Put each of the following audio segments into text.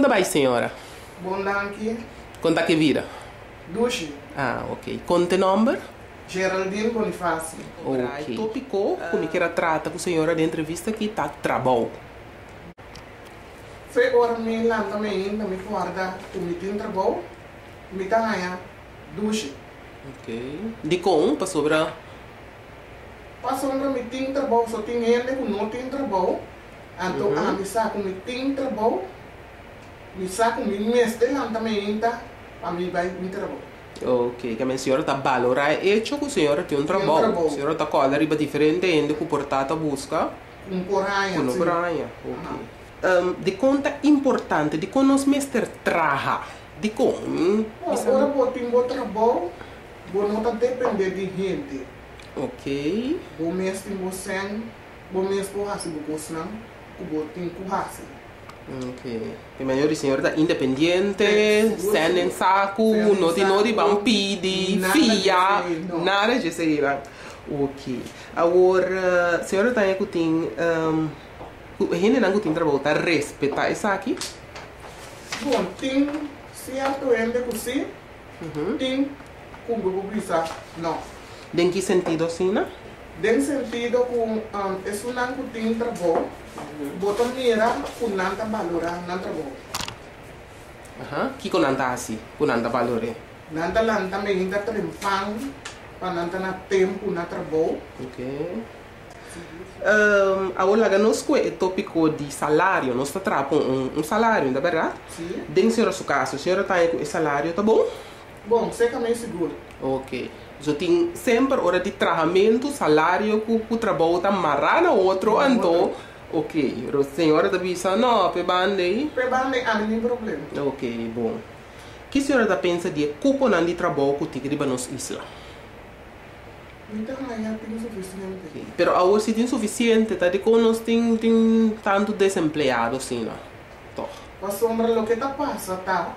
me vai, senhora? Bom danke. Conta que vira? Dushi. Ah, ok. Conte number? Geraldine Bonifácio. Ok. Tópico, como que era trata com a senhora de entrevista que tá trabalho. Foi hora me lá também, me guarda, o me tem trabalho, me tá ganha, dushi. Ok. De com, para sobrar. Passou para me tem trabalho, só tem gente que não tem trabalho. Então, a me saco me tem trabalho, me saco me mestre lá também, tá? A mim vai me trabalho. Ok, que a senhora está valorando hecho que a senhora tem um trabalho. A senhora está com a riba diferente ainda que o portata busca. Um poranha, sim. Poranha, ok. De conta importante, de como nós mestre traja, de como? Agora vou ter um trabalho, vou não depender de gente. Ok. Vou mestre você, vou mestre você, vou gostar, vou ter que fazer. Ok. E melhor a senhora está independente, sem em saco, não tem vão pedir, fia, nada de ser. Ok. Agora, a senhora está aí que tem, a gente não tem trabalho, está respeitar isso aqui? Bom, tem certo ainda que sim, tem como vou pensar, não. Em que sentido assim, né? Em sentido que isso não tem trabalho, botar mira, que não está valorando não trabalho. Que não está assim, que não está valorando? Não está lá também, ainda trempando, para não estar no tempo, não trabalho. Ok. Agora, nós com o tópico de salário, nós está trazendo um salário, não é verdade? Sim. Dentro do seu caso, a senhora está aí com o salário, tá bom? Bom, você também seguro. Ok. Eu tenho sempre hora de trabalho, salário, que o trabalho está amarrado no outro, então, ok. A senhora está pensando, não, para bande? Para bande, não tem problema. Ok, bom. O que a senhora está pensando de como de trabalho que tem que ir para nossa isla? Então, já tem suficiente. Okay. Pero agora se tem suficiente, tá? De como nós tem tanto desempregado, assim, não? Então. Para sombra, o que está passando, tá?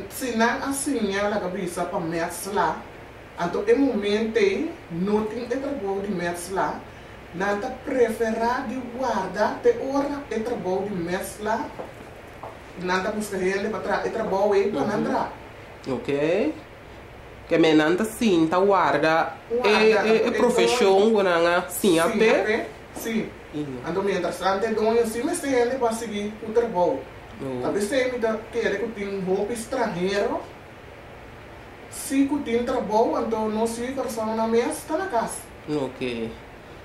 Se não assim, ela cabeça para meses lá, então, em momento, não tem trabalho de meses lá, não está preferado de guardar até hora de trabalho de meses lá, não está buscando ele para trabalho aí para não entrar. Ok. Que me nanta sim, tá guarda é profissão que não sim a pé. Sim. Então, mientras antes de eu sim me sei ele para seguir o trabalho. Talvez você me quer que tenha um roupa estrangeiro. Se que tem trabalho, então não se persona na mesa, está na casa. Ok.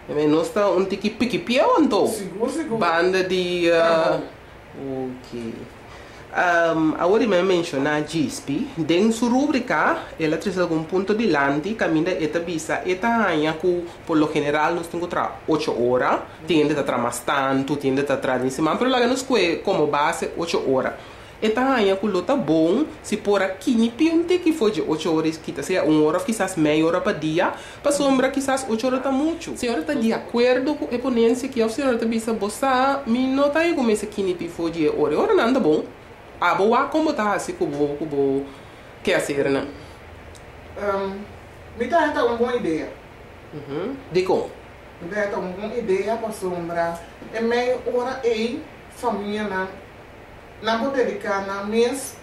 Mas nós está um tiki piquipião, então? Seguro. Banda de... Ok. Agora eu mencionar a GSP, dentro da sua rubrica, ela traz algum ponto de lante, caminha esta visa, esta ganha que, por lo general, nós temos que trabalhar 8 horas, tem de trabalhar mais tanto, tem de trabalhar em semana, mas lá nós como base 8 horas. Esta ganha que luta bom, se por aqui, nem pinta que for de 8 horas, que seja 1 hora, quizás meia hora para dia, para sombra, quizás 8 horas está muito. A senhora está de acordo com a ponência que a senhora está visa, você, me nota aí como esse que for de hora não está bom. Boa, como tá assim, como quer ser, né? Me dá então uma boa ideia. De como? Me dá então uma boa ideia para sombra. É meia hora aí, família não vou dedicar na mês.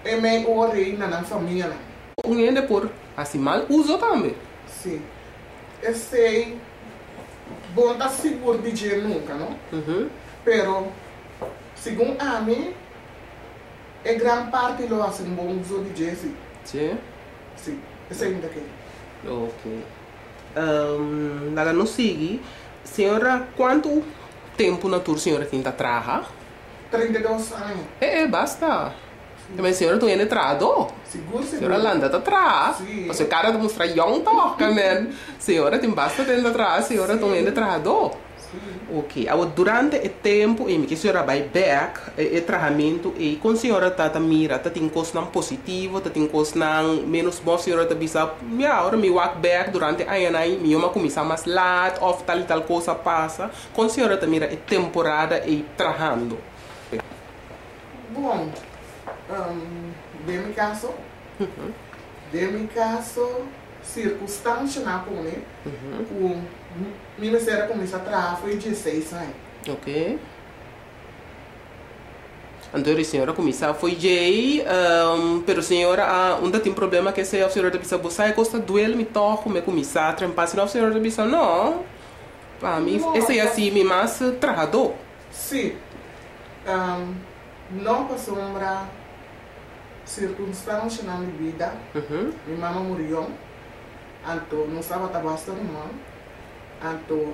É meia hora aí na família. Ainda por assim mal uso também. Sim. Eu sei, bom tá seguro de dinheiro nunca, não? Pero segundo a mim, é grande parte do assim bom uso de Jesse. Sim. Sim, esse é ainda aqui. Ok. Agora não sigue. Senhora, quanto tempo na tour senhora tenta trabalhar? 32 anos. Basta. Mas a senhora tem entrado? Seguro. Senhora anda atrás. Sim. Você cara de mostrar young toca, man. Senhora tem basta dentro atrás, senhora tem entrado. Ok, agora durante o tempo em que a senhora vai back, o tratamento, e com a senhora está mira, está tem coisa positivo, está tem coisa menos bom, a senhora está bisa, agora me walk back durante a ano, me uma começar mais late, ou tal coisa passa, com a senhora está mira é temporada e trabalhando. Bom, de meu caso, circunstância na pone, minha será começar a trabalhar foi 16 anos. Ok. Então a senhora começou foi jay, pero a senhora ainda tem problema que se a senhora precisa buscar, custa duelo, me toco, me começar a trampar, se a senhora precisa, não. Para mim, esse é assim, me mais trabalhador. Sim. Não passou uma circunstância na minha vida. Minha mãe morreu. Então, não estava bastante mal. Então,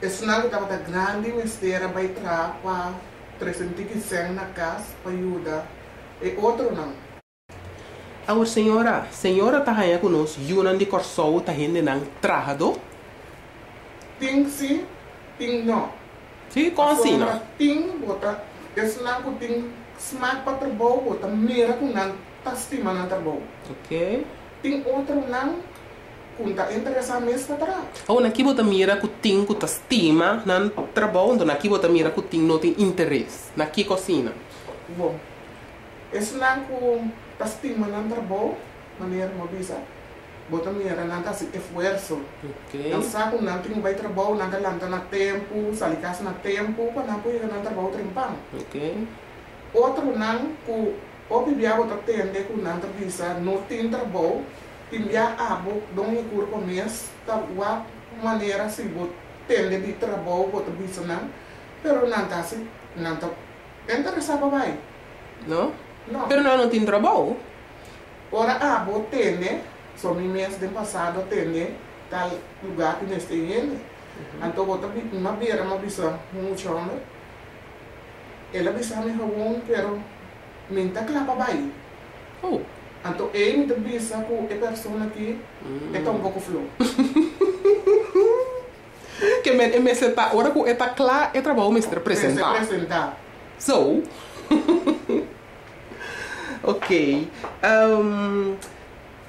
esse não estava grande, mas era para entrar para 300 na casa para ajudar. E outro não. Agora, senhora está aí conosco, Yunan de Corsou, está aí não trabalhador? Tem sim, tem não. Sim, como assim, não? Tem, bota, esse não tem smart para trabalho, bota, mira com não, está estima não trabalho. Ok. Tem outro não, com tá interessado mesmo para trabalhar. Ou aqui você mira que tem que estima não trabalho, então aqui você mira que tem não tem interesse, aqui cocina. Bom, esse não com tá estima não trabalho, maneira uma visa. Bota mira não tá se esforço. Ok. Não sabe que não tem vai trabalho, não tá lanta na tempo, salicasse na tempo, para não poder não trabalho trimpão. Ok. Outro não que o bibiabo tá tendo que não tá visa, não tem trabalho, tem já abo, dom e curva mês, tá uma maneira se bot tende de trabalho, bota visa não, pero não tá se não tá interessado vai. Não? Não. Pero não tem trabalho? Ora abo tende, só no mês de passado tende tal lugar que neste ele. Então bota uma beira uma visa muito homem. Ela bisa me hawong pero minta clapa vai. Oh. Então ele me bisa com a pessoa aqui é um pouco flow. Que me está ora que está claro é trabalho me representar. Representar. So. Ok.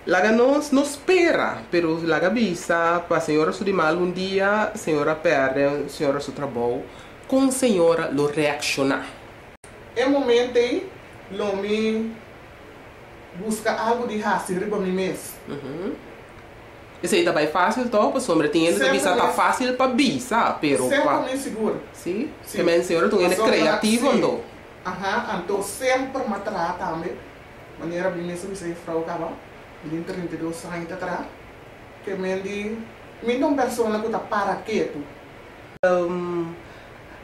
Laga nos espera, pero laga bisa para a senhora su de mal dia, senhora perde, senhora su trabalho. Com senhora lo reaccionar. É momento aí, lo me busca algo de raça riba mi mês. Isso aí tá bem fácil, então, para sombra tem ele bisa tá fácil para bisa, pero sempre seguro. Sim. Também senhora tu é criativo então. Aham, então sempre me trata também. Maneira bem mesmo isso aí frau cava. Ele 32 anos atrás. Que me di, me uma pessoa que tá para quieto.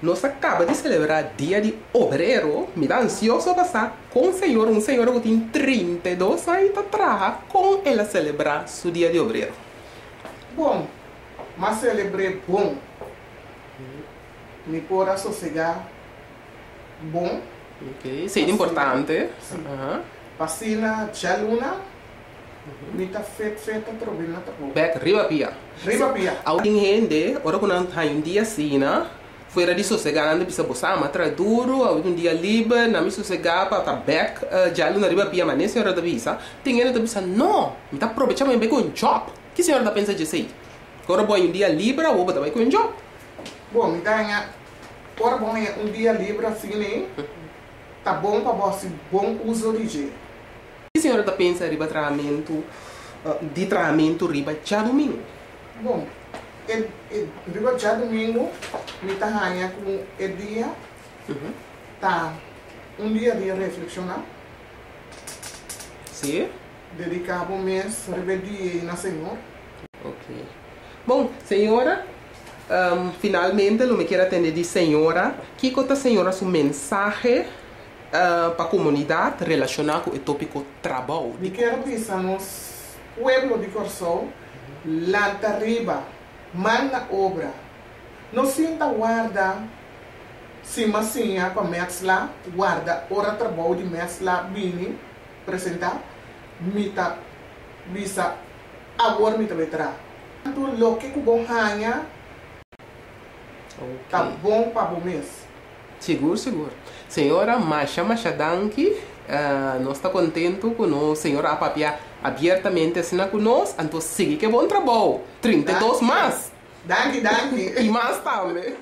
Nós acaba de celebrar Dia de Obreiro. Me dá ansioso passar com um senhor que tem 32 anos atrás, com ela celebrar seu Dia de Obreiro. Bom, mas celebrei bom. Me pôr sossegar bom. Ok, isso é importante. Vacina já luna. Me tá feita trobina tá bom. Back, riba pia. Riba pia. Alguém rende, ora quando há um dia assim, fora de sossegando, precisa botar uma tra duro, um dia livre, na minha sossegar para tá back, já luna riba pia, mas nem senhora da visa. Tem ele da visa, não, me tá aproveitando bem com um job. Que senhora da pensa disso aí? Agora bom um dia livre, ou também com um job. Bom, me dá ora bom um dia livre assim, né? Tá bom para você, bom uso de dia. Que senhora da pensa riba tratamento, de tratamento riba já domingo? Bom, riba já domingo, me tá ganha com o dia, tá um dia de reflexionar. Sim. Dedicar o mês, revelar na Senhor. Ok. Bom, senhora, finalmente, eu me quero atender de senhora. Que conta a senhora sua mensagem para a comunidade relacionada com o tópico trabalho? Me quero pensar nos pueblo de Corsou, lá arriba, manda obra. Não sinta guarda, cima sinha para metes lá, guarda, hora trabalho de metes lá, vini, apresentar, mita, bisa, agora mita betra. Então, lo que bom hanha, tá bom para o mês. Seguro, seguro. Senhora, Masha Danki, nós estamos contentes com a senhora a papiar abertamente assim conosco, então siga que bom trabalho. 32 mais. Danke. E mais também.